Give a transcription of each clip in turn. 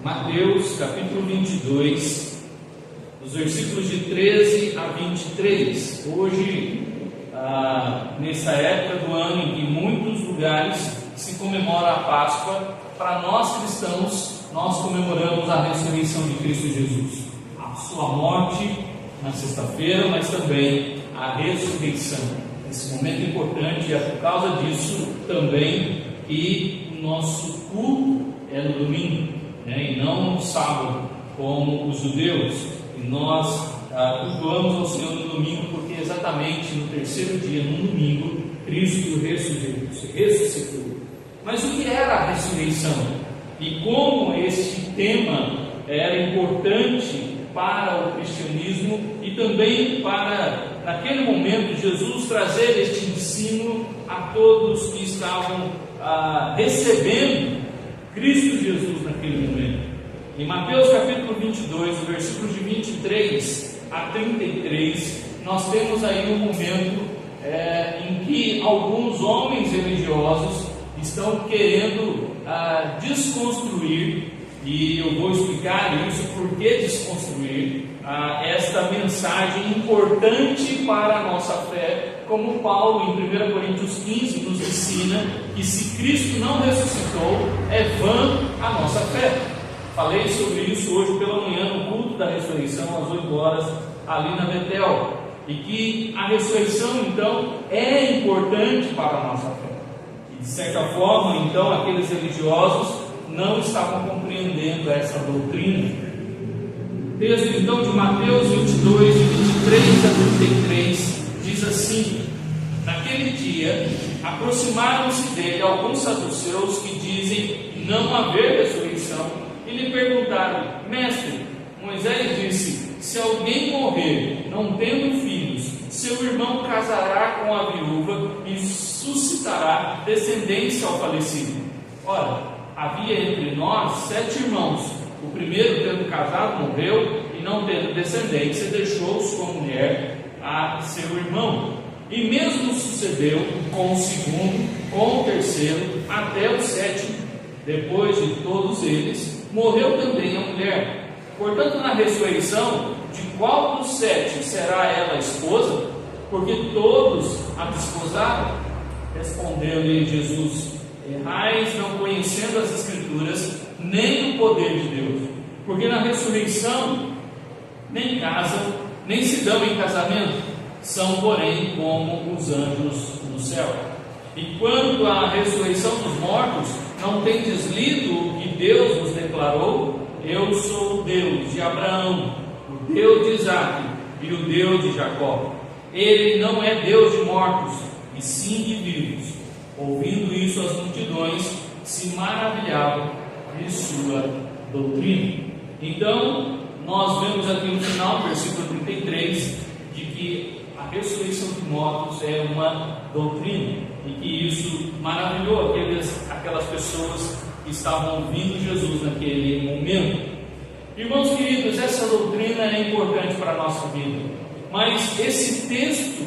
Mateus capítulo 22, os versículos de 13 a 23. Hoje, nessa época do ano em que em muitos lugares se comemora a Páscoa, para nós cristãos, nós comemoramos a ressurreição de Cristo Jesus, a sua morte na sexta-feira, mas também a ressurreição. Esse momento importante, é por causa disso também que o nosso culto é no domingo, e não no sábado, como os judeus. E nós cultuamos ao Senhor no domingo, porque exatamente no terceiro dia, no domingo, Cristo ressuscitou. Mas o que era a ressurreição? E como este tema era importante para o cristianismo e também para, naquele momento, Jesus trazer este ensino a todos que estavam recebendo Cristo Jesus naquele momento. Em Mateus capítulo 22, versículos de 23 a 33, nós temos aí um momento em que alguns homens religiosos estão querendo desconstruir, e eu vou explicar isso, por que desconstruir esta mensagem importante para a nossa fé, como Paulo em 1 Coríntios 15 nos ensina que se Cristo não ressuscitou, é vã a nossa fé. Falei sobre isso hoje pela manhã no culto da ressurreição às 8 horas ali na Betel, e que a ressurreição então é importante para a nossa fé. E de certa forma então aqueles religiosos não estavam compreendendo essa doutrina. O texto então de Mateus 22, de 23 a 33 diz assim: naquele dia aproximaram-se dele alguns saduceus que dizem não haver ressurreição, e lhe perguntaram: mestre, Moisés disse, se alguém morrer não tendo filhos, seu irmão casará com a viúva e suscitará descendência ao falecido. Ora, havia entre nós 7 irmãos. O primeiro, tendo casado, morreu, e não tendo descendência, deixou sua mulher a seu irmão. E mesmo sucedeu com o segundo, com o terceiro, até o 7º. Depois de todos eles, morreu também a mulher. Portanto, na ressurreição, de qual dos 7 será ela a esposa? Porque todos a desposaram. Respondeu-lhe Jesus: errais não conhecendo as Escrituras, nem o poder de Deus, porque na ressurreição nem casam, nem se dão em casamento, são porém como os anjos no céu. E quanto à ressurreição dos mortos, não tendes lido o que Deus nos declarou? Eu sou o Deus de Abraão, o Deus de Isaque e o Deus de Jacó. Ele não é Deus de mortos, e sim de vivos. Ouvindo isso, as multidões se maravilhavam de sua doutrina. Então, nós vemos aqui no final, versículo 33, de que a ressurreição dos mortos é uma doutrina, e que isso maravilhou aquelas pessoas que estavam ouvindo Jesus naquele momento. Irmãos queridos, essa doutrina é importante para a nossa vida, mas esse texto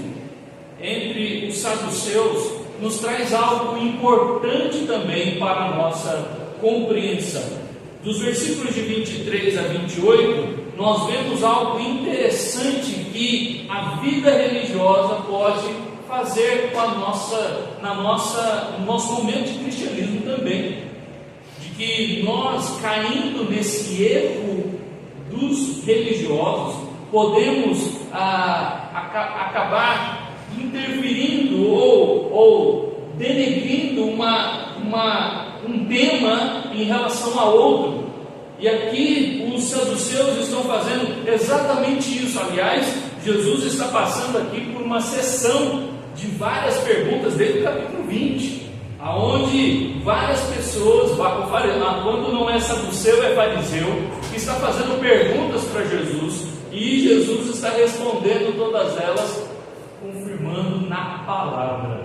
entre os saduceus nos traz algo importante também para a nossa compreensão. Dos versículos de 23 a 28, nós vemos algo interessante que a vida religiosa pode fazer com no nosso momento de cristianismo também. De que nós, caindo nesse erro dos religiosos, podemos acabar interferindo ou denegrindo um tema em relação a outro. E aqui os saduceus estão fazendo exatamente isso. Aliás, Jesus está passando aqui por uma sessão de várias perguntas desde o capítulo 20, aonde várias pessoas, quando não é saduceu, é fariseu, está fazendo perguntas para Jesus, e Jesus está respondendo todas elas, confirmando na palavra.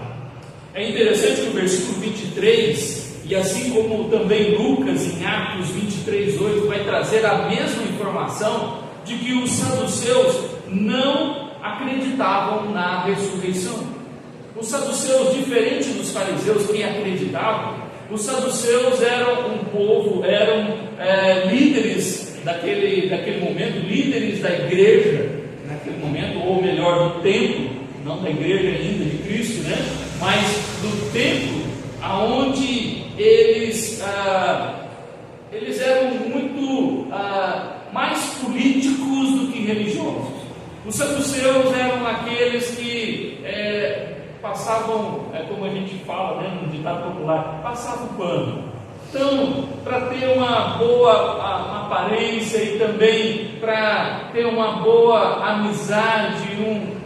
É interessante que o versículo 23, e assim como também Lucas em Atos 23:8 vai trazer a mesma informação, de que os saduceus não acreditavam na ressurreição. Os saduceus, diferente dos fariseus que acreditavam, Os saduceus eram um povo, eram líderes daquele momento, líderes da igreja naquele momento, ou melhor, do templo, não da igreja ainda de Cristo, né? Mas do templo, aonde eles eram muito mais políticos do que religiosos. Os saduceus eram aqueles que passavam, como a gente fala, né, no ditado popular, passavam pano. Então, para ter uma boa aparência e também para ter uma boa amizade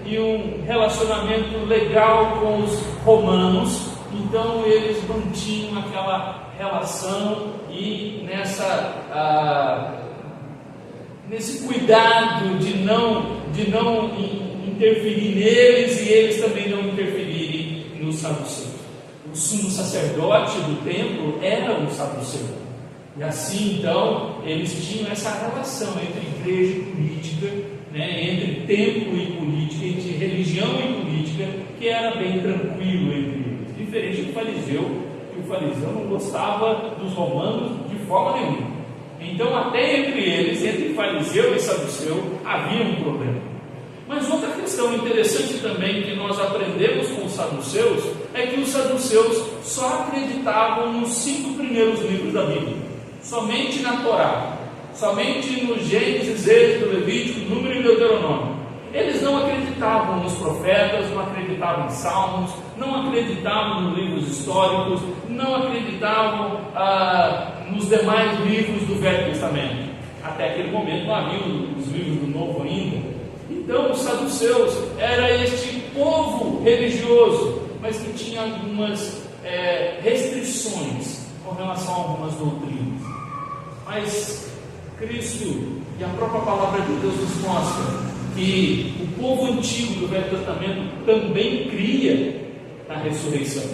e um relacionamento legal com os romanos, então eles mantinham aquela relação e nesse cuidado de não interferir neles e eles também não interferirem nos saduceus. O sumo sacerdote do templo era um saduceu. E assim, então, eles tinham essa relação entre igreja e política, né, entre templo e política, entre religião e política, que era bem tranquilo entre eles. Diferente do fariseu, que o fariseu não gostava dos romanos de forma nenhuma. Então, até entre eles, entre fariseu e saduceu, havia um problema. Mas outra questão interessante também que nós aprendemos com os saduceus é que os saduceus só acreditavam nos 5 primeiros livros da Bíblia, somente na Torá, somente no Gênesis, Êxodo, Levítico, Número e Deuteronômio. Eles não acreditavam nos profetas, não acreditavam em salmos, não acreditavam nos livros históricos, não acreditavam nos demais livros do Velho Testamento. Até aquele momento não havia os livros do Novo ainda. Então, os saduceus era este povo religioso, mas que tinha algumas restrições com relação a algumas doutrinas. Mas Cristo e a própria palavra de Deus nos mostra que o povo antigo do Velho Testamento também cria na ressurreição.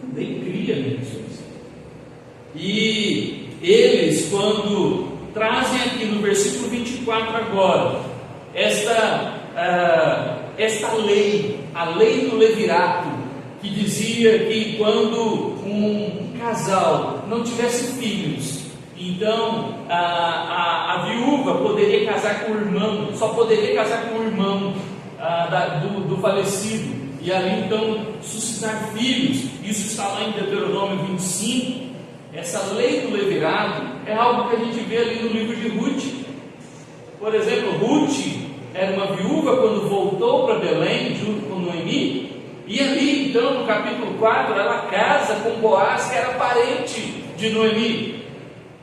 Também cria na ressurreição. E eles, quando trazem aqui no versículo 24 agora, esta lei, a lei do levirato, que dizia que quando um casal não tivesse filhos, então a viúva poderia casar com o irmão, só poderia casar com o irmão do falecido, e ali então suscitar filhos. Isso está lá em Deuteronômio 25. Essa lei do levirato é algo que a gente vê ali no livro de Ruth. Por exemplo, Ruth era uma viúva quando voltou para Belém junto com Noemi, e ali então no capítulo 4 ela casa com Boaz, que era parente de Noemi.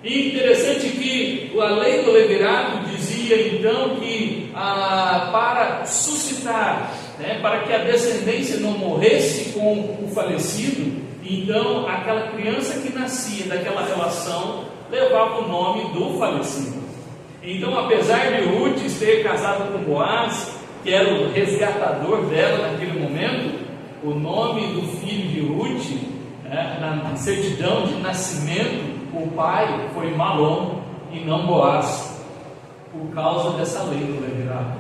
E interessante que a lei do levirato dizia então que para suscitar, né, para que a descendência não morresse com o falecido, então aquela criança que nascia daquela relação levava o nome do falecido. Então, apesar de Ruth ter casado com Boaz, que era o resgatador dela naquele momento, o nome do filho de Ruth, na certidão de nascimento, o pai foi Malom e não Boaz, por causa dessa lei do levirato.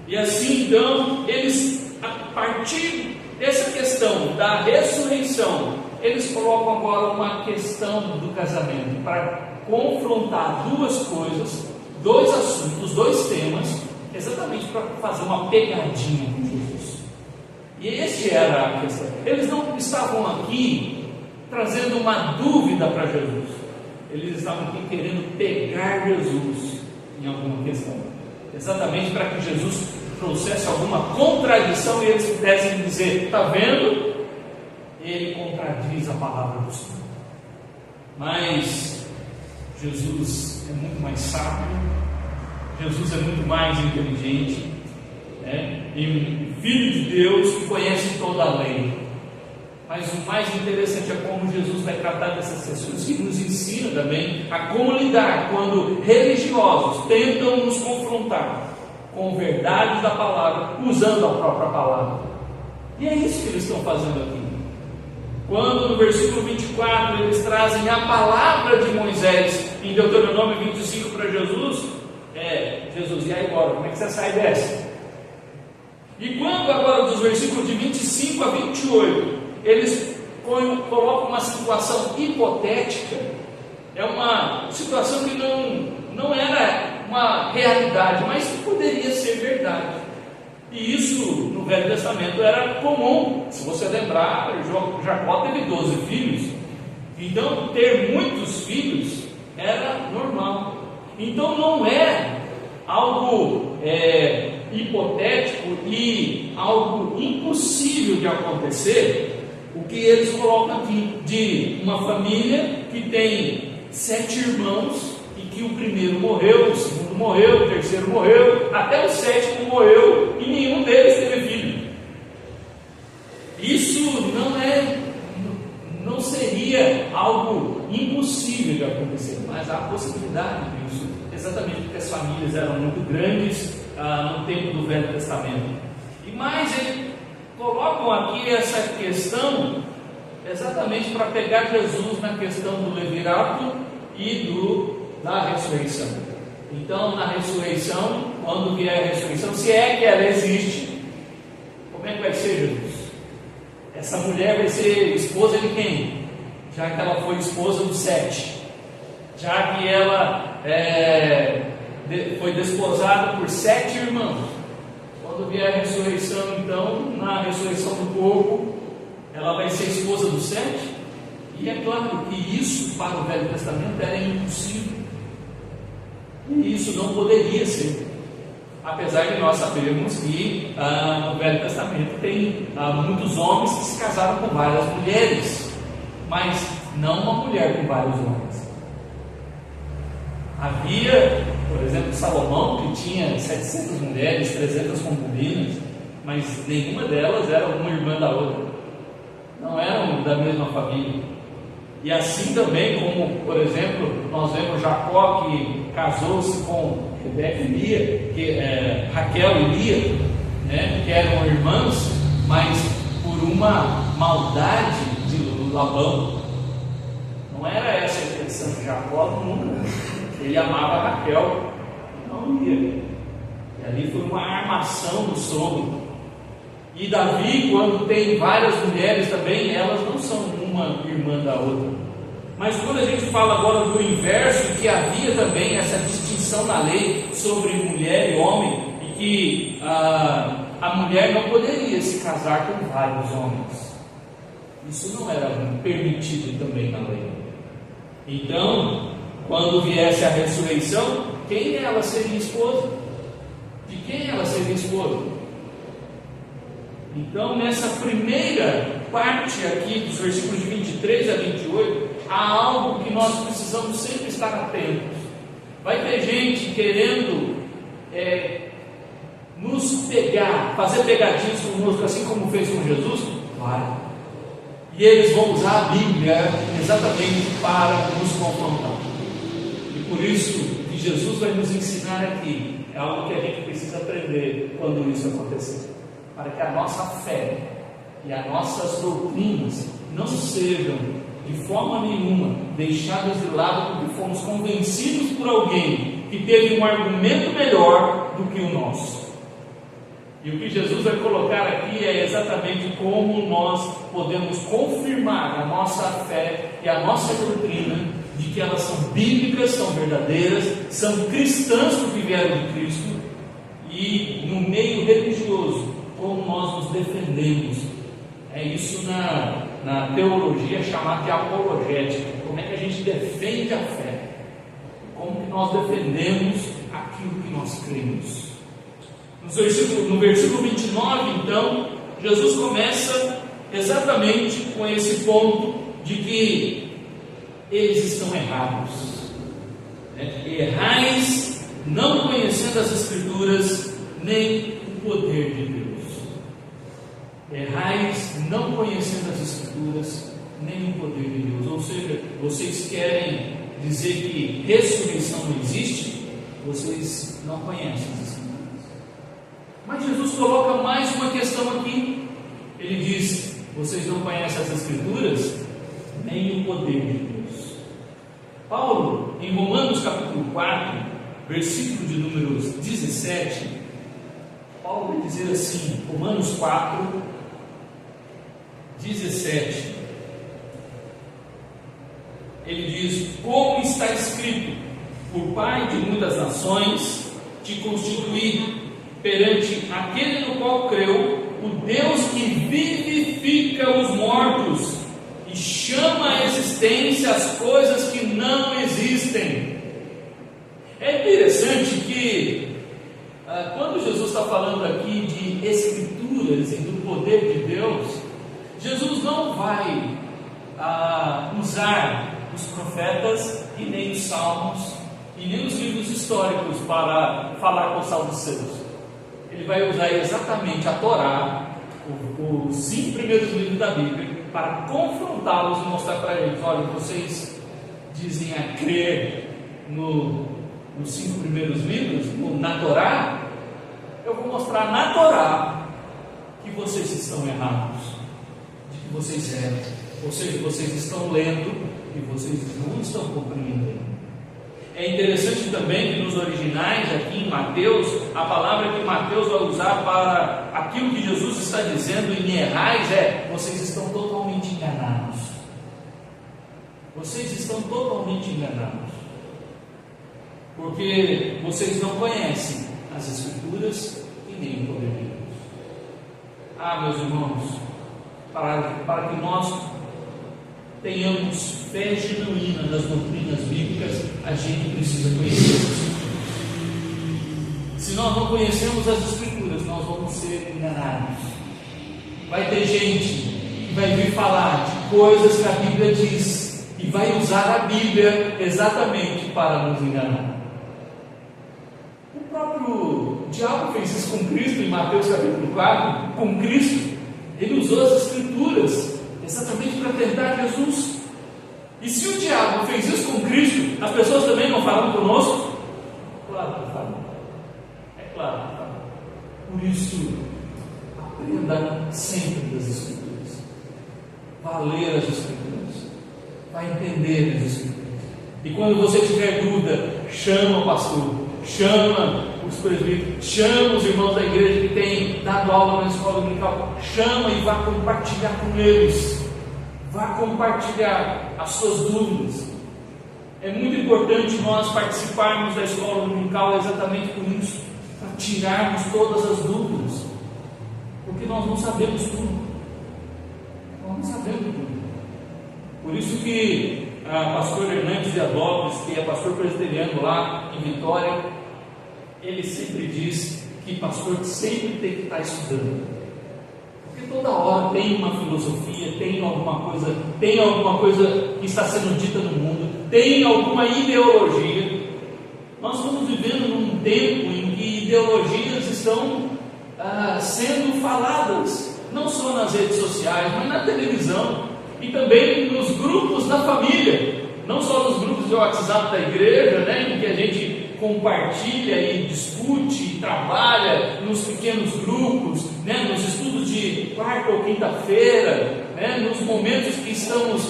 E assim, então, eles, a partir dessa questão da ressurreição, eles colocam agora uma questão do casamento, para confrontar duas coisas, dois assuntos, dois temas, exatamente para fazer uma pegadinha com Jesus. E esse era a questão. Eles não estavam aqui trazendo uma dúvida para Jesus, eles estavam aqui querendo pegar Jesus em alguma questão, exatamente para que Jesus trouxesse alguma contradição e eles pudessem dizer: está vendo? Ele contradiz a palavra do Senhor. Mas Jesus é muito mais sábio, Jesus é muito mais inteligente, né? E Filho de Deus que conhece toda a lei. Mas o mais interessante é como Jesus vai tratar dessas questões, que nos ensina também a como lidar quando religiosos tentam nos confrontar com verdades da palavra, usando a própria palavra. E é isso que eles estão fazendo aqui. Quando no versículo 24 eles trazem a palavra de Moisés em Deuteronômio 25 para Jesus, Jesus, e aí agora, como é que você sai dessa? E quando agora dos versículos de 25 a 28 eles coloca uma situação hipotética, é uma situação que não era uma realidade, mas que poderia ser verdade. E isso no Velho Testamento era comum. Se você lembrar, Jacó teve 12 filhos, então ter muitos filhos era normal. Então não é algo hipotético e algo impossível de acontecer o que eles colocam aqui, de uma família que tem 7 irmãos e que o primeiro morreu, o segundo morreu, o terceiro morreu, até o 7º morreu e nenhum deles teve filho. Isso não seria algo impossível de acontecer, mas há possibilidade disso, exatamente porque as famílias eram muito grandes no tempo do Velho Testamento. E mais, eles colocam aqui essa questão exatamente para pegar Jesus na questão do levirato e da ressurreição. Então, na ressurreição, quando vier a ressurreição, se é que ela existe, como é que vai ser, Jesus? Essa mulher vai ser esposa de quem? Já que ela foi esposa do 7, já que ela foi desposada por 7 irmãos. Quando vier a ressurreição, então, na ressurreição do corpo, ela vai ser esposa do 7. E é claro que isso para o Velho Testamento era impossível. E isso não poderia ser. Apesar de nós sabermos que no Velho Testamento tem muitos homens que se casaram com várias mulheres, mas não uma mulher com vários homens. Havia, por exemplo, Salomão, que tinha 700 mulheres, 300 concubinas, mas nenhuma delas era uma irmã da outra, não eram da mesma família. E assim também, como, por exemplo, nós vemos Jacó, que casou-se com Rebeca e Lia, Raquel e Lia, que eram irmãs, mas por uma maldade de Labão. Não era essa a intenção de Jacó nunca. Ele amava Raquel, não Lia. E ali foi uma armação do sogro. E Davi, quando tem várias mulheres também, elas não são uma irmã da outra. Mas quando a gente fala agora do inverso, que havia também essa distinção na lei sobre mulher e homem, e que a mulher não poderia se casar com vários homens. Isso não era permitido também na lei. Então, quando viesse a ressurreição, quem ela seria esposa? De quem ela seria esposa? Então, nessa primeira parte aqui, dos versículos de 23 a 28, há algo que nós precisamos sempre estar atentos. Vai ter gente querendo nos pegar, fazer pegadinhas conosco, assim como fez com Jesus? Vai. E eles vão usar a Bíblia exatamente para nos confrontar. E por isso que Jesus vai nos ensinar aqui, é algo que a gente precisa aprender quando isso acontecer. Para que a nossa fé e as nossas doutrinas não sejam de forma nenhuma deixadas de lado porque fomos convencidos por alguém que teve um argumento melhor do que o nosso. E o que Jesus vai colocar aqui é exatamente como nós podemos confirmar a nossa fé e a nossa doutrina de que elas são bíblicas, são verdadeiras, são cristãs que vieram de Cristo, e no meio religioso, como nós nos defendemos. É isso na teologia chamada de apologética. Como é que a gente defende a fé? Como que nós defendemos aquilo que nós cremos? No versículo 29, então, Jesus começa exatamente com esse ponto de que eles estão errados. Errais, não conhecendo as Escrituras, nem o poder de Deus. Errais, não conhecendo as Escrituras, nem o poder de Deus. Ou seja, vocês querem dizer que ressurreição não existe? Vocês não conhecem as Escrituras. Mas Jesus coloca mais uma questão aqui. Ele diz: vocês não conhecem as Escrituras, nem o poder de Deus. Paulo, em Romanos capítulo 4, versículo de números 17, Paulo vai dizer assim, Romanos 4, 17: Ele diz: como está escrito, por pai de muitas nações te constituí perante aquele no qual creu, o Deus que vivifica os mortos e chama à existência as coisas que não existem. É interessante que quando Jesus está falando aqui de escrituras e do poder de Deus, Jesus não vai usar os profetas e nem os salmos e nem os livros históricos para falar com os saduceus. Ele vai usar exatamente a Torá, os 5 primeiros livros da Bíblia, para confrontá-los e mostrar para eles: olha, vocês dizem a crer nos 5 primeiros livros, na Torá. Eu vou mostrar na Torá que vocês estão errados, de que vocês erram, ou seja, vocês estão lendo e vocês não estão compreendendo. É interessante também que nos originais, aqui em Mateus, a palavra que Mateus vai usar para aquilo que Jesus está dizendo em errais é: vocês estão totalmente enganados. Vocês estão totalmente enganados, porque vocês não conhecem as Escrituras e nem o poder de Deus. Meus irmãos, para que nós tenhamos fé genuína nas doutrinas bíblicas, a gente precisa conhecer as Escrituras. Se nós não conhecemos as Escrituras, nós vamos ser enganados. Vai ter gente que vai vir falar de coisas que a Bíblia diz e vai usar a Bíblia exatamente para nos enganar. O próprio diabo fez isso com Cristo em Mateus capítulo 4. Com Cristo, ele usou as Escrituras exatamente para tentar Jesus. E se o diabo fez isso com Cristo, as pessoas também não falam conosco? Claro que falam. É claro que falam. Por isso, aprenda sempre das Escrituras. Vá ler as Escrituras. Vá entender as Escrituras. E quando você tiver dúvida, chama o pastor, chama os presbíteros, chama os irmãos da igreja que têm dado aula na escola dominical, chama e vá compartilhar com eles. Vá compartilhar as suas dúvidas. É muito importante nós participarmos da escola dominical exatamente por isso, para tirarmos todas as dúvidas, porque nós não sabemos tudo. Nós não sabemos tudo. Por isso que pastor Hernandes de Adópolis, que é pastor presbiteriano lá em Vitória, ele sempre diz que pastor sempre tem que estar estudando. Porque toda hora tem uma filosofia, tem alguma coisa que está sendo dita no mundo, tem alguma ideologia. Nós estamos vivendo num tempo em que ideologias estão sendo faladas, não só nas redes sociais, mas na televisão e também nos grupos da família, não só nos grupos de WhatsApp da igreja, em que a gente compartilha e discute e trabalha nos pequenos grupos, nos estudos de quarta ou quinta-feira, nos momentos que estamos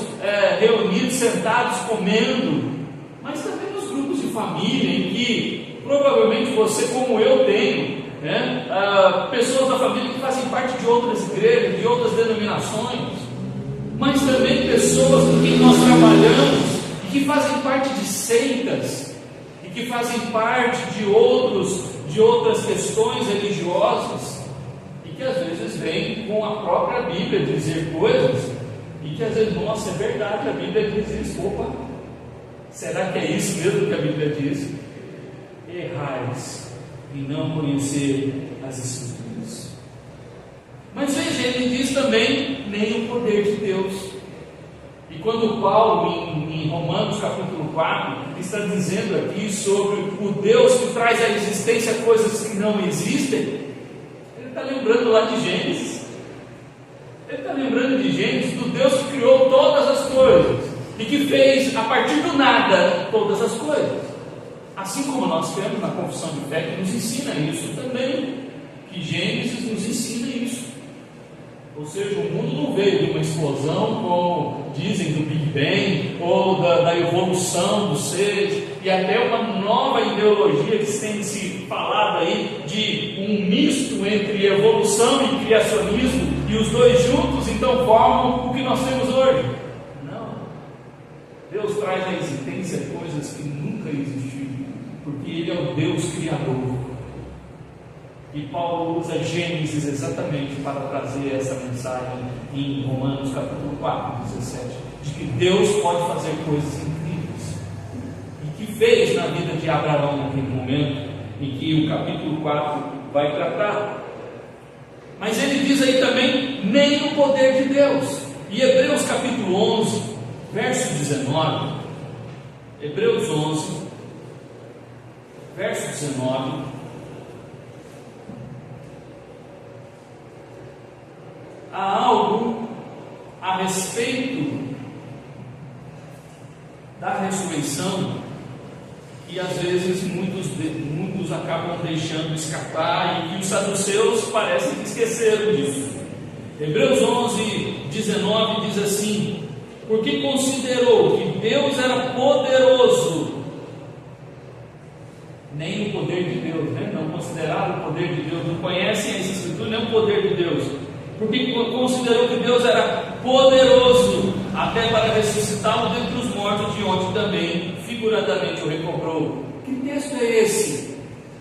reunidos, sentados, comendo, mas também nos grupos de família, em que provavelmente você, como eu, tenho pessoas da família que fazem parte de outras igrejas, de outras denominações, mas também pessoas com quem nós trabalhamos e que fazem parte de seitas, que fazem parte de outras questões religiosas, e que às vezes vêm com a própria Bíblia dizer coisas, e que às vezes, nossa, é verdade, a Bíblia diz isso. Opa, será que é isso mesmo que a Bíblia diz? Errais em não conhecer as Escrituras. Mas veja, ele diz também, nem o poder de Deus. E quando Paulo, em Romanos capítulo 4, está dizendo aqui sobre o Deus que traz à existência coisas que não existem, ele está lembrando lá de Gênesis. Ele está lembrando de Gênesis, do Deus que criou todas as coisas e que fez a partir do nada todas as coisas. Assim como nós temos na confissão de fé que nos ensina isso também, que Gênesis nos ensina isso. Ou seja, o mundo não veio de uma explosão, como dizem, do Big Bang, ou da evolução dos seres, e até uma nova ideologia que tem se falado aí de um misto entre evolução e criacionismo, e os dois juntos então formam o que nós temos hoje. Não. Deus traz à existência coisas que nunca existiram, porque Ele é o Deus Criador. E Paulo usa Gênesis exatamente para trazer essa mensagem em Romanos capítulo 4, 17, de que Deus pode fazer coisas incríveis, e que fez na vida de Abraão naquele momento, em que o capítulo 4 vai tratar. Mas ele diz aí também, nem o poder de Deus. E Hebreus capítulo 11, verso 19, Hebreus 11, verso 19, há algo a respeito da ressurreição que às vezes muitos acabam deixando escapar, e que os saduceus parecem que esqueceram disso. Hebreus 11, 19 diz assim: porque considerou que Deus era poderoso, nem o poder de Deus, né? Não consideraram o poder de Deus, não conhecem essa escritura, nem o poder de Deus, porque considerou que Deus era poderoso até para ressuscitá-lo dentre os mortos, de onde também figuradamente o recobrou. Que texto é esse?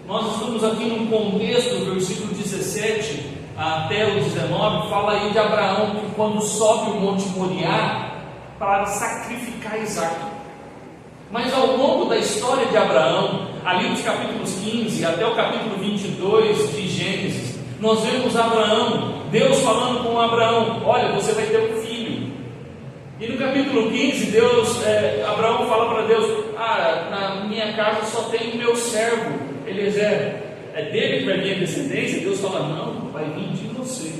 Nós estamos aqui num contexto, do versículo 17 até o 19, fala aí de Abraão, que quando sobe o Monte Moriá para sacrificar Isaac. Mas ao longo da história de Abraão, ali dos capítulos 15 até o capítulo 22 de Gênesis, nós vemos Abraão, Deus falando com Abraão: olha, você vai ter um filho. E no capítulo 15, Abraão fala para Deus: na minha casa só tem o meu servo Eliezer, é dele que vai vir a descendência? Deus fala: não, vai vir de você.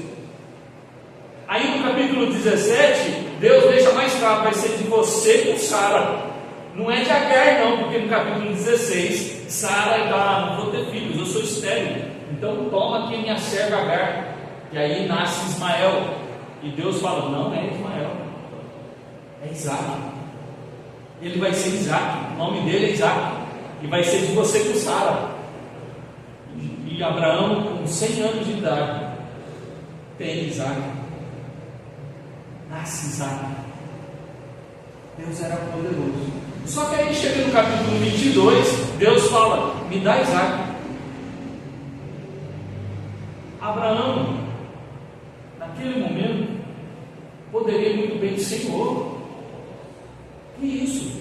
Aí no capítulo 17, Deus deixa mais claro: vai ser de você com Sara. Não é de Agar não, porque no capítulo 16, Sara não vou ter filhos, eu sou estéril, então toma aqui minha serva Agar. E aí nasce Ismael, e Deus fala: não é Ismael, é Isaac. Ele vai ser Isaac, o nome dele é Isaac, e vai ser de você com Sara. E Abraão, com 100 anos de idade, tem Isaac, nasce Isaac. Deus era poderoso. Só que aí chega no capítulo 22, Deus fala: me dá Isaac. Abraão, naquele momento, poderia muito bem dizer: Senhor, que isso?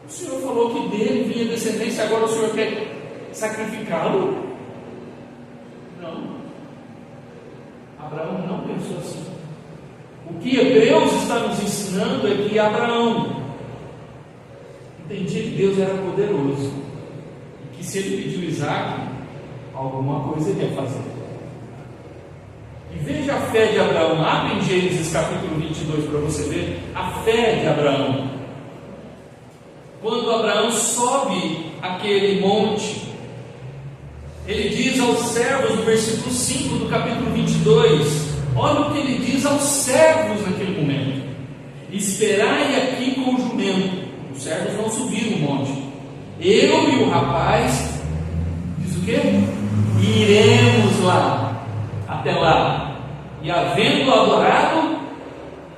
O Senhor falou que dele vinha descendência, agora o Senhor quer sacrificá-lo? Não. Abraão não pensou assim. O que Hebreus está nos ensinando é que Abraão entendia que Deus era poderoso, e que se ele pediu Isaac, alguma coisa ele ia fazer. E veja a fé de Abraão. Abre em Gênesis capítulo 22 para você ver a fé de Abraão. Quando Abraão sobe aquele monte, ele diz aos servos, no versículo 5 do capítulo 22, olha o que ele diz aos servos naquele momento: esperai aqui com o jumento. Os servos não subiram o monte. Eu e o rapaz, diz o quê? Iremos lá, até lá, e havendo adorado,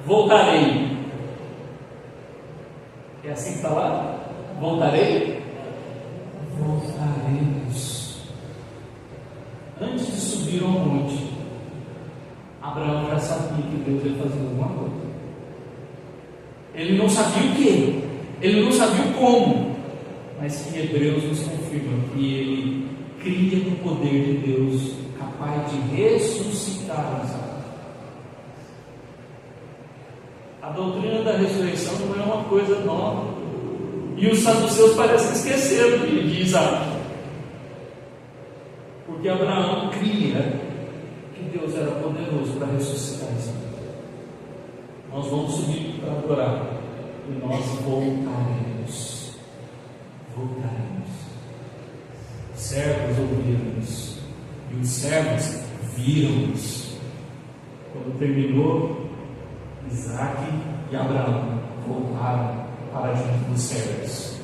voltarei. É assim que está lá? Voltarei? Voltaremos. Antes de subir ao monte, Abraão já sabia que Deus ia fazer alguma coisa. Ele não sabia o que, ele não sabia o como, mas que Hebreus nos confirma que ele cria no poder de Deus, capaz de ressuscitar Isaac. A doutrina da ressurreição não é uma coisa nova, e os saduceus parecem que esqueceram de Isaac, porque Abraão cria que Deus era poderoso para ressuscitar Isaac. Nós vamos subir para adorar, e nós voltaremos. Os servos ouviram-nos, e os servos viram-nos. Quando terminou, Isaac e Abraão voltaram para junto dos servos.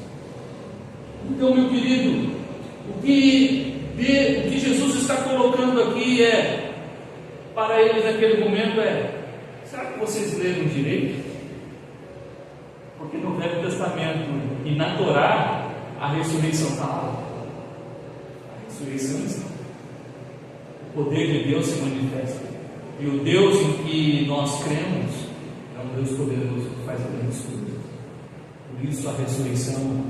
Então, meu querido, o que Jesus está colocando aqui para eles naquele momento será que vocês leram direito? E na Torá, a ressurreição está lá. A ressurreição está. O poder de Deus se manifesta. E o Deus em que nós cremos é um Deus poderoso que faz grandes coisas. Por isso a ressurreição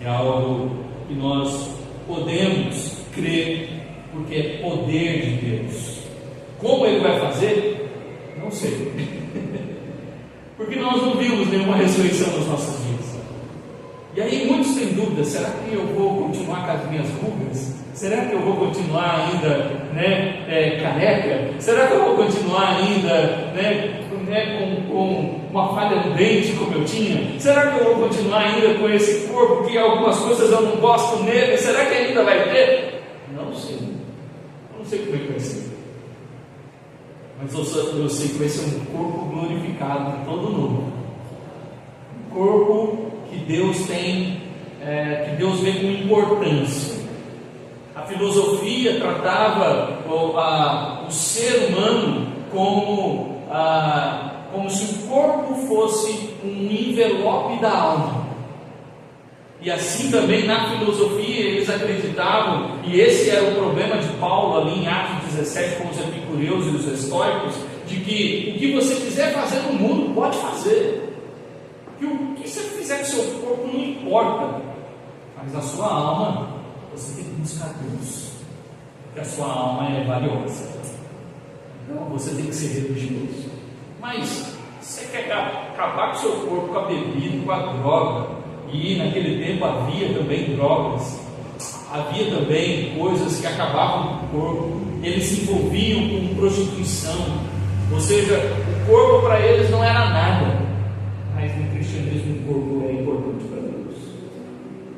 é algo que nós podemos crer, porque é poder de Deus. Como Ele vai fazer? Não sei. Porque nós não vimos nenhuma ressurreição nas nossas vidas. E aí muitos têm dúvida: será que eu vou continuar com as minhas rugas? Será que eu vou continuar ainda careca? Será que eu vou continuar ainda com uma falha no dente como eu tinha? Será que eu vou continuar ainda com esse corpo que algumas coisas eu não gosto nele? Será que ainda vai ter? Não sei. Eu não sei como é que vai ser. Mas eu sei que vai ser um corpo glorificado, todo novo. Um corpo que Deus tem, que Deus vê com importância. A filosofia tratava o ser humano como se o corpo fosse um envelope da alma. E assim também na filosofia eles acreditavam, e esse era o problema de Paulo ali em Atos 17 com os epicureus e os estoicos, de que o que você quiser fazer no mundo, pode fazer. Que o que você fizer com o seu corpo não importa, mas a sua alma, você tem que buscar Deus, porque a sua alma é valiosa. Então você tem que ser religioso. Mas você quer acabar com o seu corpo, com a bebida, com a droga, e naquele tempo havia também drogas, havia também coisas que acabavam com o corpo, eles se envolviam com prostituição, ou seja, o corpo para eles não era nada, mas no cristianismo o corpo é importante para Deus.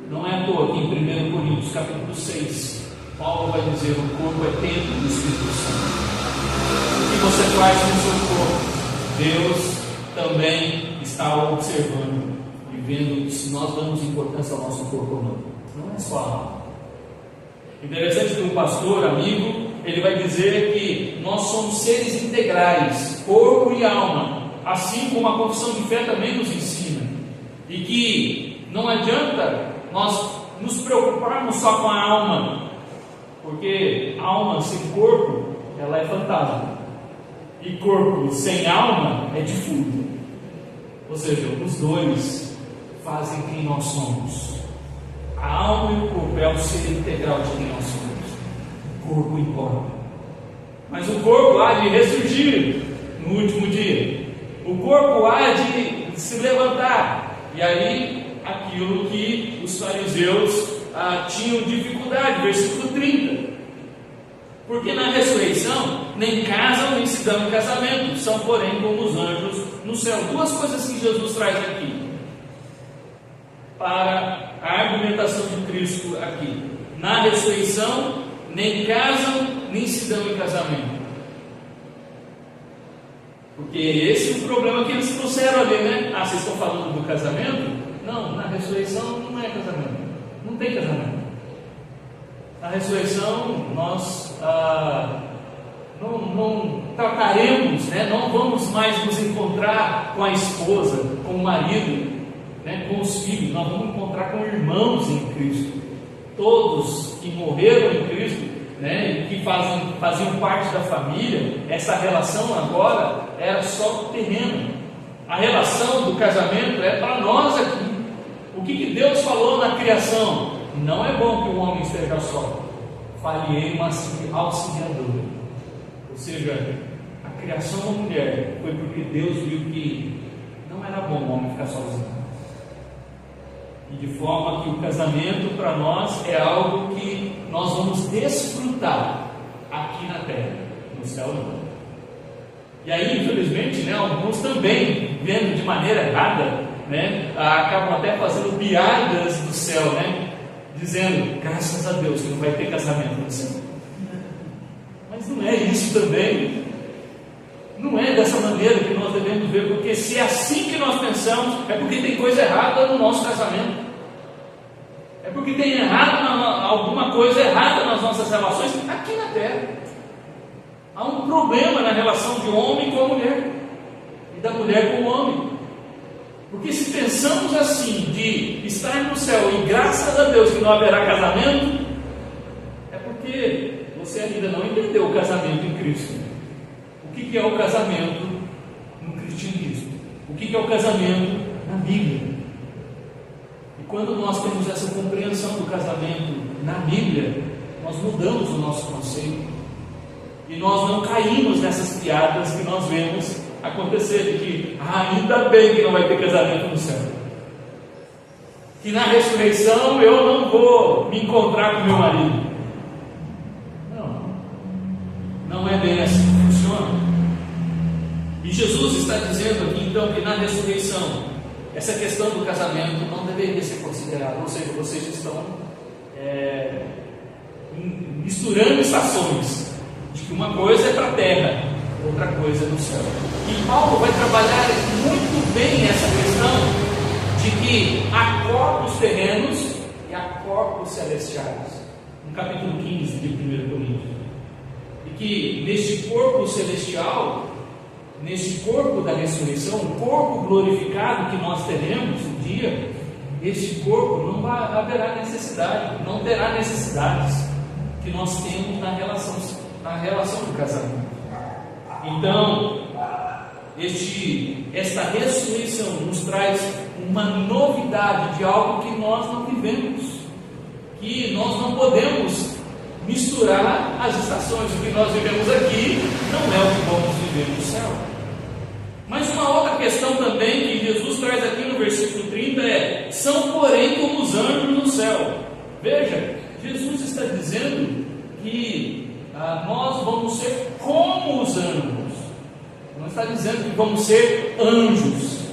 Não é à toa que em 1 Coríntios capítulo 6, Paulo vai dizer: o corpo é templo do Espírito Santo. O que você faz com o seu corpo, Deus também está observando e vendo se nós damos importância ao nosso corpo ou não. Não é só a alma. Interessante que um pastor amigo, ele vai dizer que nós somos seres integrais, corpo e alma, assim como a confissão de fé também nos ensina, e que não adianta nós nos preocuparmos só com a alma, porque alma sem corpo, ela é fantasma, e corpo sem alma é defunto. Ou seja, os dois fazem quem nós somos. A alma e o corpo é o ser integral de quem nós somos. O corpo importa, mas o corpo há de ressurgir no último dia. O corpo há de se levantar. E aí, aquilo que os fariseus tinham dificuldade, versículo 30. Porque na ressurreição nem casam nem se dão em casamento, são porém como os anjos no céu. Duas coisas que Jesus traz aqui para a argumentação de Cristo aqui. Na ressurreição nem casam nem se dão em casamento. Porque esse é o problema que eles trouxeram ali, né? Vocês estão falando do casamento? Não, na ressurreição não é casamento. Não tem casamento. Na ressurreição nós não trataremos, né? Não vamos mais nos encontrar com a esposa, com o marido, né? Com os filhos. Nós vamos encontrar com irmãos em Cristo. Todos que morreram em Cristo, né? E que faziam parte da família, essa relação agora era só terreno. A relação do casamento é para nós aqui. O que Deus falou na criação? Não é bom que o homem esteja só. Falhei uma auxiliadora. Ou seja, a criação da mulher foi porque Deus viu que não era bom o homem ficar sozinho. E de forma que o casamento para nós é algo que nós vamos desfrutar aqui na terra, no céu não. E aí, infelizmente, né, alguns também, vendo de maneira errada, né, acabam até fazendo piadas do céu, né, dizendo, graças a Deus que não vai ter casamento no céu. Mas não é isso também. Não é dessa maneira que nós devemos ver, porque se é assim que nós pensamos, é porque tem coisa errada no nosso casamento. É porque tem alguma coisa errada nas nossas relações aqui na terra. Há um problema na relação de homem com a mulher, e da mulher com o homem. Porque se pensamos assim, de estar no céu e graças a Deus que não haverá casamento, é porque você ainda não entendeu o casamento em Cristo. O que é o casamento no cristianismo? O que é o casamento na Bíblia? E quando nós temos essa compreensão do casamento na Bíblia, nós mudamos o nosso conceito e nós não caímos nessas piadas que nós vemos acontecer, de que ainda bem que não vai ter casamento no céu, que na ressurreição eu não vou me encontrar com meu marido. Não é bem assim que funciona. E Jesus está dizendo aqui então que na ressurreição essa questão do casamento não deveria ser considerada, ou seja, vocês estão misturando estações, de que uma coisa é para a terra, outra coisa é no céu. E Paulo vai trabalhar muito bem essa questão de que há corpos terrenos e há corpos celestiais, no capítulo 15 de 1 Coríntios. E que neste corpo celestial, neste corpo da ressurreição, o corpo glorificado que nós teremos um dia, este corpo não haverá necessidade, não terá necessidades que nós temos na relação do casamento. Então, esta ressurreição nos traz uma novidade de algo que nós não vivemos, que nós não podemos misturar as estações. O que nós vivemos aqui não é o que vamos viver no céu. Mas uma outra questão também que Jesus traz aqui no versículo 30 é: são porém como os anjos no céu. Veja, Jesus está dizendo que nós vamos ser como os anjos. Não está dizendo que vamos ser anjos,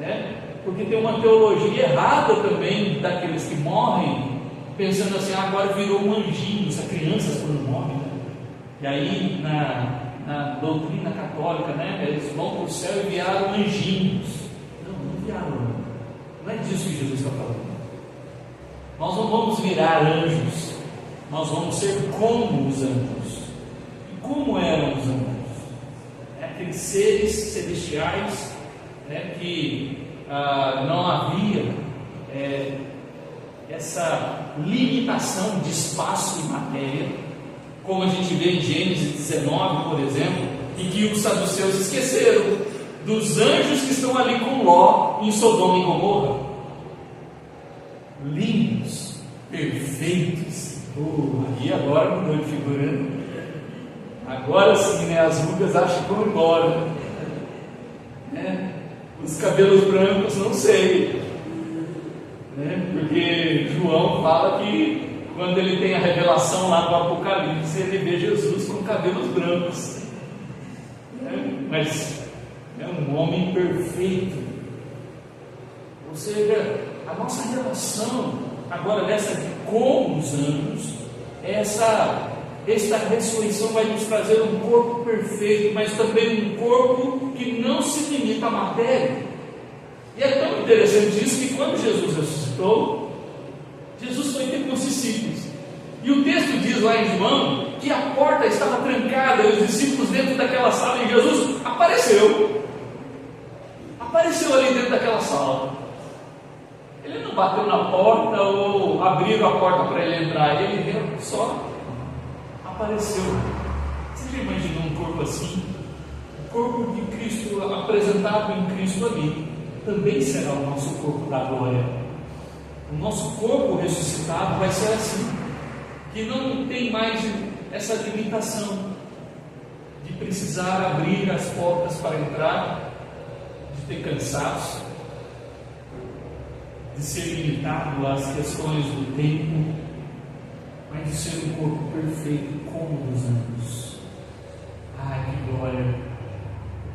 né? Porque tem uma teologia errada também daqueles que morrem, pensando assim: agora virou um anjinho, as crianças quando morrem, né? E aí na doutrina católica, né, eles vão para o céu e viraram anjinhos. Não viraram, não é disso que Jesus está falando. Nós não vamos virar anjos, nós vamos ser como os anjos. E como eram os anjos? Aqueles seres celestiais, né, que não havia essa limitação de espaço e matéria, como a gente vê em Gênesis 19, por exemplo, em que os saduceus esqueceram dos anjos que estão ali com Ló em Sodoma e Gomorra, lindos, perfeitos. E agora mudou de figura. Agora sim, né, as rugas acham que vão embora, né? Os cabelos brancos não sei, né? Porque João fala que quando ele tem a revelação lá do Apocalipse, ele vê Jesus com cabelos brancos, né? Mas é um homem perfeito. Ou seja, a nossa relação agora dessa de como os anjos, esta ressurreição vai nos trazer um corpo perfeito, mas também um corpo que não se limita à matéria. E é tão interessante isso que quando Jesus ressuscitou, Jesus foi ter com os discípulos. E o texto diz lá em João que a porta estava trancada e os discípulos dentro daquela sala, e Jesus apareceu ali dentro daquela sala. Ele não bateu na porta ou abriram a porta para ele entrar, ele só apareceu. Você já imaginou um corpo assim? O corpo de Cristo apresentado em Cristo ali também será o nosso corpo da glória. O nosso corpo ressuscitado vai ser assim, que não tem mais essa limitação de precisar abrir as portas para entrar, de ter cansaço, de ser limitado às questões do tempo, mas de ser um corpo perfeito como os anjos. Ai, que glória,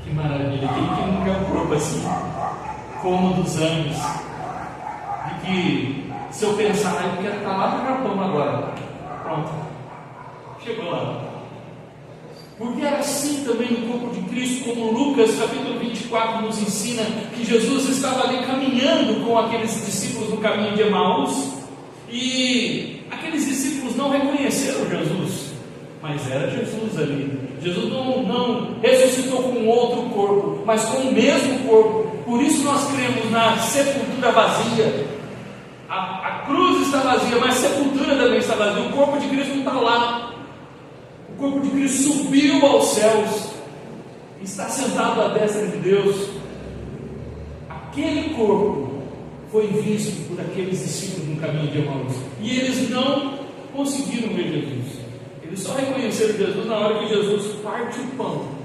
que maravilha! Quem não quer um corpo assim, como dos anjos? De que, se eu pensar, eu quero estar lá no Japão agora. Pronto, chegou lá. Porque era assim também no corpo de Cristo, como Lucas capítulo 24 nos ensina, que Jesus estava ali caminhando com aqueles discípulos no caminho de Emaús, e aqueles discípulos não reconheceram Jesus, mas era Jesus ali. Jesus não ressuscitou com outro corpo, mas com o mesmo corpo, Por isso nós cremos na sepultura vazia. A cruz está vazia, mas a sepultura também está vazia. O corpo de Cristo não está lá. O corpo de Cristo subiu aos céus, está sentado à destra de Deus. Aquele corpo foi visto por aqueles discípulos no caminho de Emaús, e eles não conseguiram ver Jesus. Eles só reconheceram Jesus na hora que Jesus parte o pão.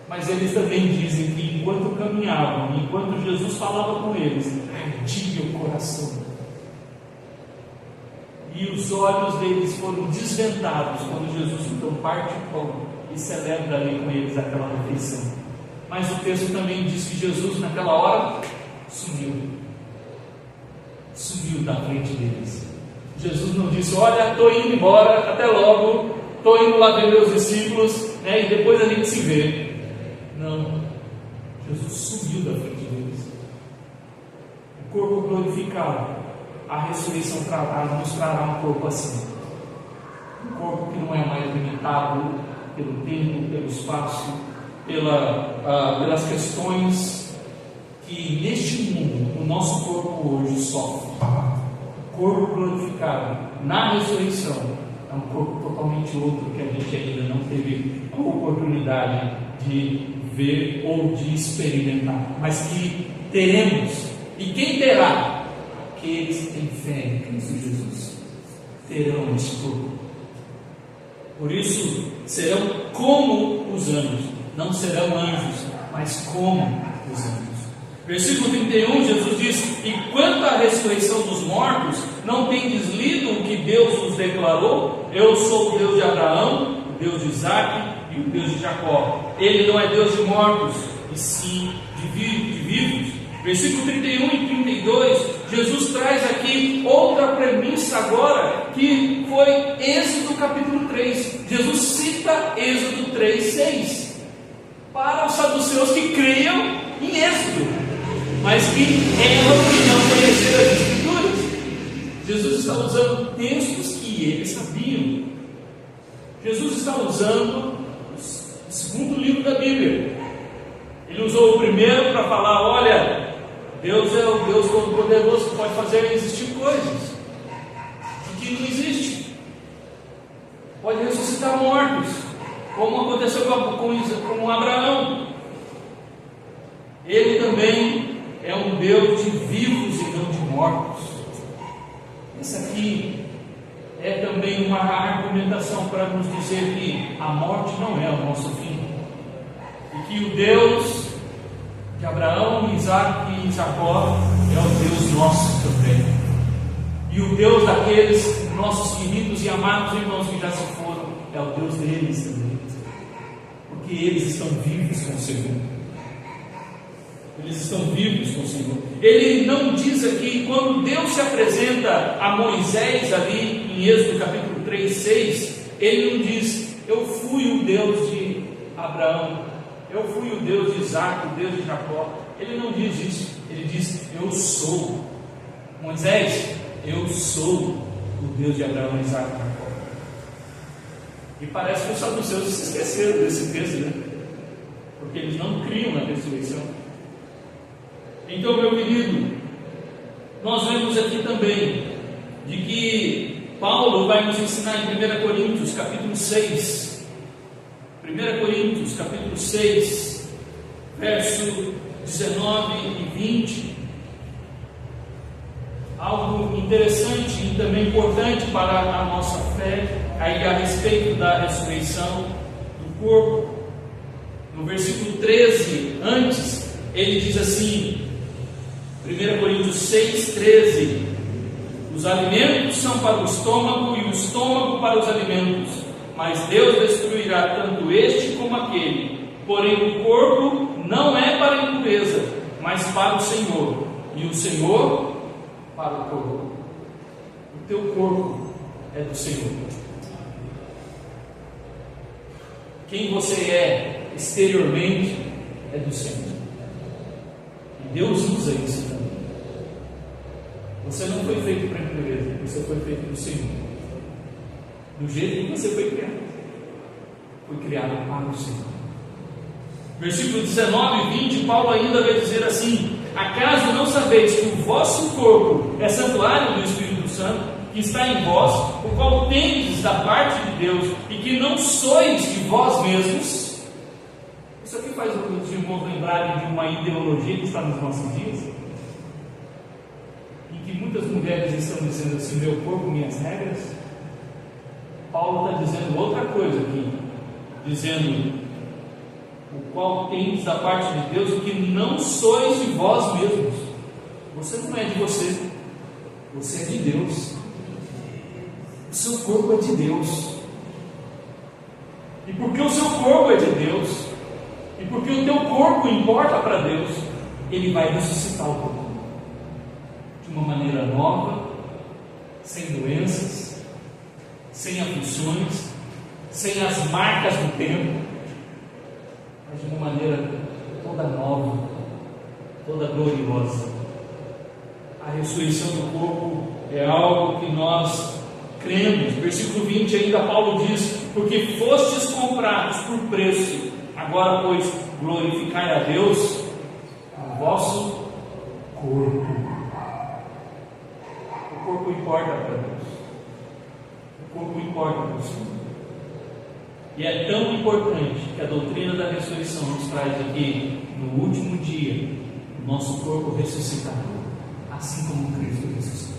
Mas eles também dizem que enquanto caminhavam, enquanto Jesus falava com eles, ardia o coração. E os olhos deles foram desvendados quando Jesus então parte o pão e celebra ali com eles aquela refeição. Mas o texto também diz que Jesus naquela hora sumiu da frente deles. Jesus não disse: olha, estou indo embora, até logo, estou indo lá ver meus discípulos, e depois a gente se vê. Não, Jesus subiu da frente deles. O corpo glorificado, a ressurreição nos trará um corpo assim, um corpo que não é mais limitado pelo tempo, pelo espaço, pelas questões que neste mundo o nosso corpo hoje sofre. O corpo glorificado na ressurreição é um corpo totalmente outro que a gente ainda não teve a oportunidade de ver ou de experimentar, mas que teremos. E quem terá? Aqueles que têm fé em Cristo Jesus terão este corpo. Por isso serão como os anjos, não serão anjos, mas como os anjos. Versículo 31, Jesus diz: e quanto à ressurreição dos mortos, não tendes lido o que Deus nos declarou? Eu sou o Deus de Abraão, o Deus de Isaque e o Deus de Jacó. Ele não é Deus de mortos, e sim de vivos. Versículo 31 e 32, Jesus traz aqui outra premissa agora, que foi Êxodo capítulo 3. Jesus cita Êxodo 3:6 para os saduceus que criam em Êxodo, mas que erram e não conheceram as Escrituras. Jesus está usando textos que eles sabiam. Jesus está usando o segundo livro da Bíblia. Ele usou o primeiro para falar: olha, Deus é o Deus Todo-Poderoso que pode fazer existir coisas que não existem. Pode ressuscitar mortos, como aconteceu com Abraão. Ele também é um Deus de vivos e não de mortos. Isso aqui é também uma argumentação para nos dizer que a morte não é o nosso fim, e que o Deus de Abraão, Isaac e Jacó é o Deus nosso também, e o Deus daqueles nossos queridos e amados irmãos que já se foram é o Deus deles também, porque eles estão vivos com o Senhor. Eles estão vivos com o Senhor. Ele não diz aqui, quando Deus se apresenta a Moisés ali em Êxodo capítulo 3:6, ele não diz: eu fui o Deus de Abraão, eu fui o Deus de Isaac, o Deus de Jacó. Ele não diz isso. Ele diz: eu sou. Moisés, eu sou o Deus de Abraão, Isaac e Jacó. E parece que os saduceus se esqueceram desse texto, né? Porque eles não criam na ressurreição. Então, meu querido, nós vemos aqui também de que Paulo vai nos ensinar em 1 Coríntios capítulo 6, 1 Coríntios capítulo 6, verso 19 e 20, algo interessante e também importante para a nossa fé, aí a respeito da ressurreição do corpo. No versículo 13, antes, ele diz assim, 1 Coríntios 6:13: os alimentos são para o estômago e o estômago para os alimentos, mas Deus destruirá tanto este como aquele. Porém o corpo não é para a impureza, mas para o Senhor, e o Senhor para o corpo. O teu corpo é do Senhor. Quem você é exteriormente é do Senhor. E Deus usa isso também. Você não foi feito para a impureza, você foi feito do Senhor. Do jeito que você foi criado. Foi criado para o Senhor. Versículo 19 e 20, Paulo ainda vai dizer assim: acaso não sabeis que o vosso corpo é santuário do Espírito Santo, que está em vós, o qual tendes da parte de Deus, e que não sois de vós mesmos? Isso aqui faz os irmãos lembrarem de uma ideologia que está nos nossos dias, em que muitas mulheres estão dizendo assim: meu corpo, minhas regras. Paulo está dizendo outra coisa aqui, dizendo: o qual tendes da parte de Deus, o que não sois de vós mesmos. Você não é de você, você é de Deus. O seu corpo é de Deus. E porque o seu corpo é de Deus, e porque o teu corpo importa para Deus, Ele vai ressuscitar o corpo de uma maneira nova, sem doenças, sem aflições, sem as marcas do tempo, mas de uma maneira toda nova, toda gloriosa. A ressurreição do corpo é algo que nós cremos. Versículo 20 ainda Paulo diz: porque fostes comprados por preço, agora pois glorificai a Deus no vosso corpo. O corpo importa para Deus, o corpo importa para o Senhor. E é tão importante que a doutrina da ressurreição nos traz aqui: no último dia, o nosso corpo ressuscitará, assim como Cristo ressuscitou.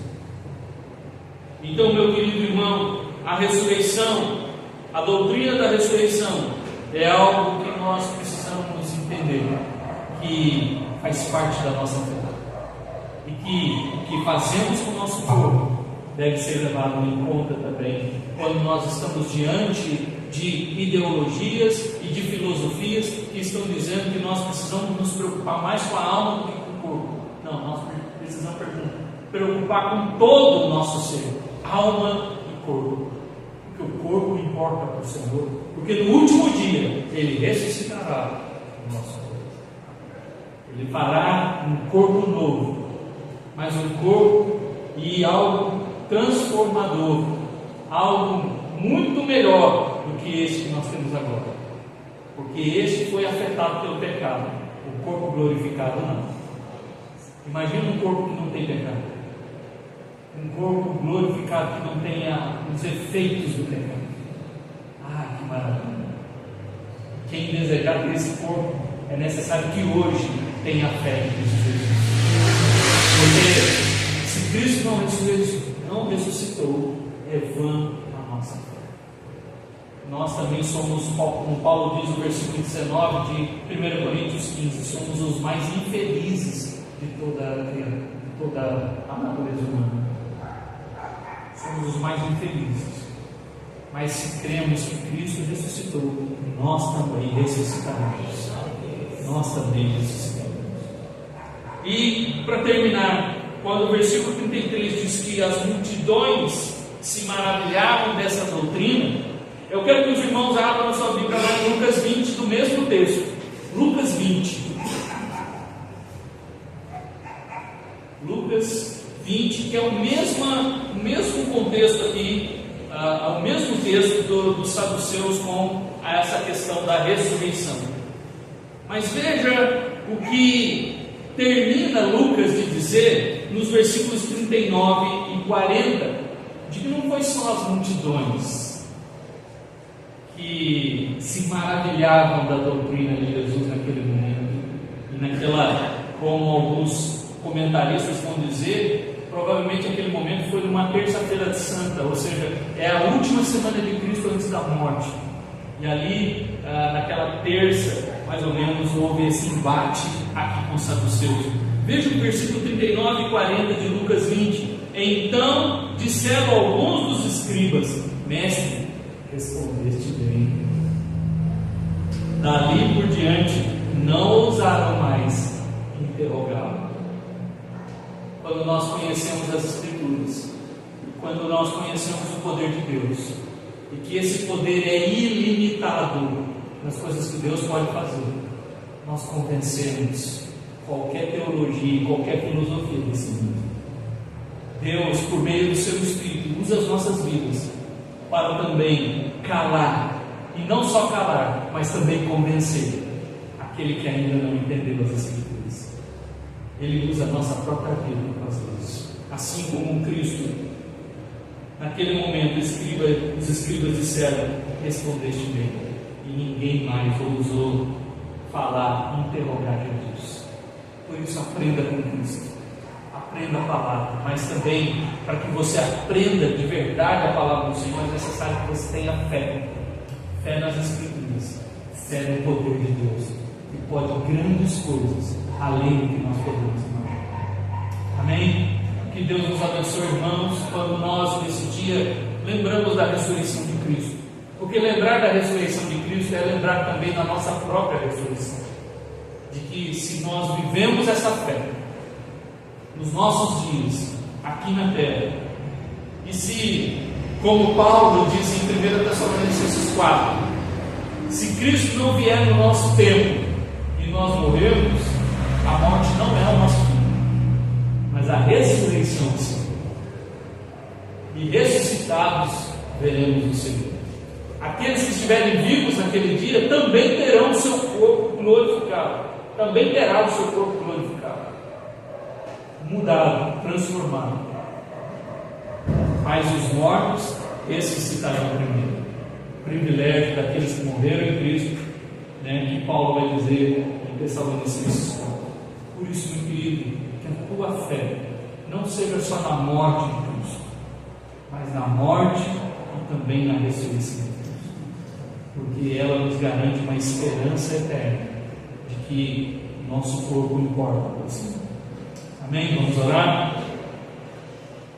Então, meu querido irmão, a ressurreição, a doutrina da ressurreição, é algo que nós precisamos entender, que faz parte da nossa fé, e que o que fazemos com o nosso corpo deve ser levado em conta também quando nós estamos diante de ideologias e de filosofias que estão dizendo que nós precisamos nos preocupar mais com a alma do que com o corpo. Não, nós precisamos preocupar com todo o nosso ser, alma e corpo, porque o corpo importa para o Senhor, porque no último dia Ele ressuscitará o nosso corpo. Ele fará um corpo novo, mas um corpo e algo transformador, algo muito melhor do que este que nós temos agora, porque este foi afetado pelo pecado, o corpo glorificado não. Imagina um corpo que não tem pecado, um corpo glorificado que não tenha os efeitos do pecado. Ah, que maravilha! Quem desejar ter esse corpo, é necessário que hoje tenha fé em Cristo Jesus, porque se Cristo não ressuscitou, é vã a nossa fé. Nós também somos, como Paulo diz no versículo 19 de 1 Coríntios 15, somos os mais infelizes de toda a natureza humana. Somos os mais infelizes. Mas se cremos que Cristo ressuscitou, nós também ressuscitaremos. Nós também ressuscitaremos. E para terminar, quando o versículo 33 diz que as multidões se maravilhavam dessa doutrina, eu quero que os irmãos abram a sua Bíblia lá em Lucas 20, do mesmo texto. Lucas 20. Lucas 20, que é o mesmo contexto aqui, o mesmo texto dos saduceus com essa questão da ressurreição. Mas veja o que termina Lucas de dizer nos versículos 39 e 40, de que não foi só as multidões que se maravilhavam da doutrina de Jesus naquele momento, e como alguns comentaristas vão dizer, provavelmente aquele momento foi numa terça-feira de Santa, ou seja, é a última semana de Cristo antes da morte, e ali, naquela terça, mais ou menos, houve esse embate aqui com os saduceus. Veja o versículo 39 e 40 de Lucas 20. Então disseram alguns dos escribas: mestre, respondeste bem. Dali por diante não ousaram mais interrogá-lo. Quando nós conhecemos as Escrituras, quando nós conhecemos o poder de Deus, e que esse poder é ilimitado nas coisas que Deus pode fazer, nós convencemos qualquer teologia e qualquer filosofia desse mundo. Deus, por meio do seu Espírito, usa as nossas vidas para também calar, e não só calar, mas também convencer aquele que ainda não entendeu as Escrituras. Ele usa a nossa própria vida para fazer isso. Assim como Cristo, naquele momento, os escribas disseram: respondeste bem. E ninguém mais ousou falar, interrogar Jesus. Por isso, aprenda com Cristo. Aprenda a palavra, mas também, para que você aprenda de verdade a palavra do Senhor, é necessário que você tenha fé. Fé nas Escrituras, fé no poder de Deus, que pode grandes coisas, além do que nós podemos imaginar. Amém? Que Deus nos abençoe, irmãos, quando nós, nesse dia, lembramos da ressurreição de Cristo. Porque lembrar da ressurreição de Cristo é lembrar também da nossa própria ressurreição. De que se nós vivemos essa fé, nos nossos dias, aqui na terra, e se, como Paulo diz em 1 Tessalonicenses 4, se Cristo não vier no nosso tempo e nós morrermos, a morte não é o nosso fim, mas a ressurreição do Senhor. E ressuscitados veremos o Senhor. Aqueles que estiverem vivos naquele dia também terão o seu corpo glorificado. Também terá o seu corpo glorificado, mudado, transformado. Mas os mortos, esses citarão primeiro. O privilégio daqueles que morreram em Cristo, que Paulo vai dizer em Tessalonicenses 4. Por isso, meu querido, que a tua fé não seja só na morte de Cristo, mas na morte e também na ressurreição de Cristo, porque ela nos garante uma esperança eterna de que nosso corpo importa para o Senhor. Amém? Vamos orar?